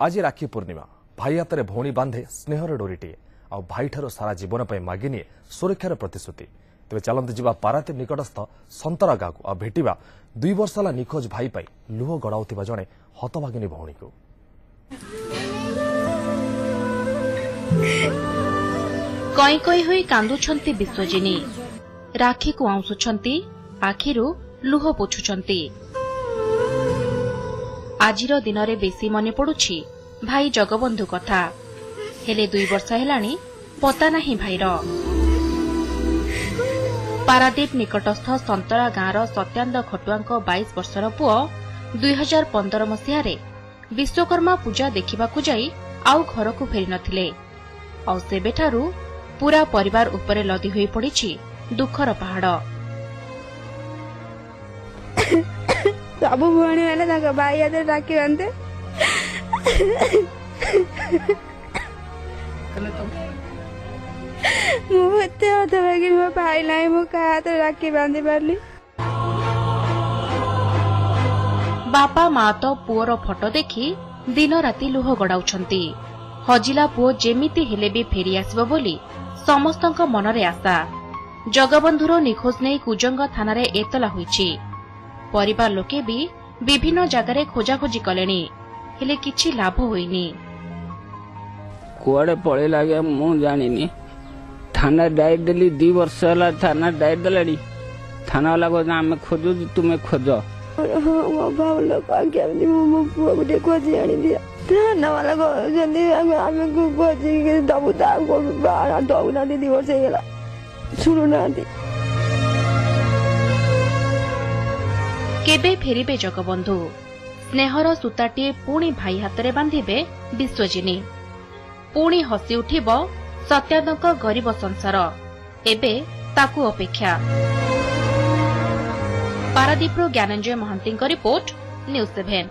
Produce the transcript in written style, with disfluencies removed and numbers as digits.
आज राखी पूर्णिमा भाई हाथ में भौणी बांधे स्नेहर डोरीटे आ भाई ठार सारा जीवन पर मागिनिए सुरक्षार प्रतिश्रुति। तेज चलते जावा पारादीप निकटस्थ संतरा गाँव को भेटा 2 वर्ष है निखोज भाई पाई लुह गड़ाउथिबा जणे हतभागिनी भौणी को। कई कई होई कांदुछंती विश्वजिनी राखी को आउंसुछंती आखिरु लुह पोछुछंती। आजिर दिन रे बेसी मने पड़ुछि भाई जगबंधु कथा हेले 2 वर्ष हेलानी पता नाही भाईर। पारादीप निकटस्थ संतरा गाँवर सत्यानंद खटुआंक 22 वर्षर पुओ 2015 मसीह विश्वकर्मा पूजा देखिबाकू जाई आउ घर को फेरी नथिले। आउ सेबेठारू पूरा परिवार उपरे लदी होई पड़िछि दुखर पहाड़। सब भणी मैंने भाई हाथ राखी बांधे मुझे मो भाई ना मो हाथ राखी बांधि पार्ली। बापा माँ तो पुओर फोटो देखी दिन राति लुह गड़ाउछंती। हजिला पुओ जेमिति हेले भी फेरी आसिबो बोली समस्तंक मनरे आशा। जगबंधुर निखोज नहीं कुजंग थाना रे एतला होईछि। परिवार लोके भी विभिन्न जगार खोजाखोजी कलेनी हेले किछि लाभ होइनी। कुआडे पळे लागे मु जानिनी। थाना डायरी देली 2 वर्ष होला थाना डायरी देलानी। थाना वाला को आमे खोजु तुमे खोजो। मो बाबू लोग आगे मो पुओ को खोजी आनी दिया। थाना वाला को जल्दी आमे को खोजी के दबु दा को बारा दबु ना 2 वर्ष हेला सुनु ना दी। केबे फेरिबे जगबंधु स्नेहर सूताटीए पुणी भाई हाथ में बांधिबे विश्वजिनी। पुणी हसी उठिब सत्यानंद गरीब संसार। एबे ताकू अपेक्षा। पारादीपरू ज्ञानंजय महांती रिपोर्ट न्यूज 7।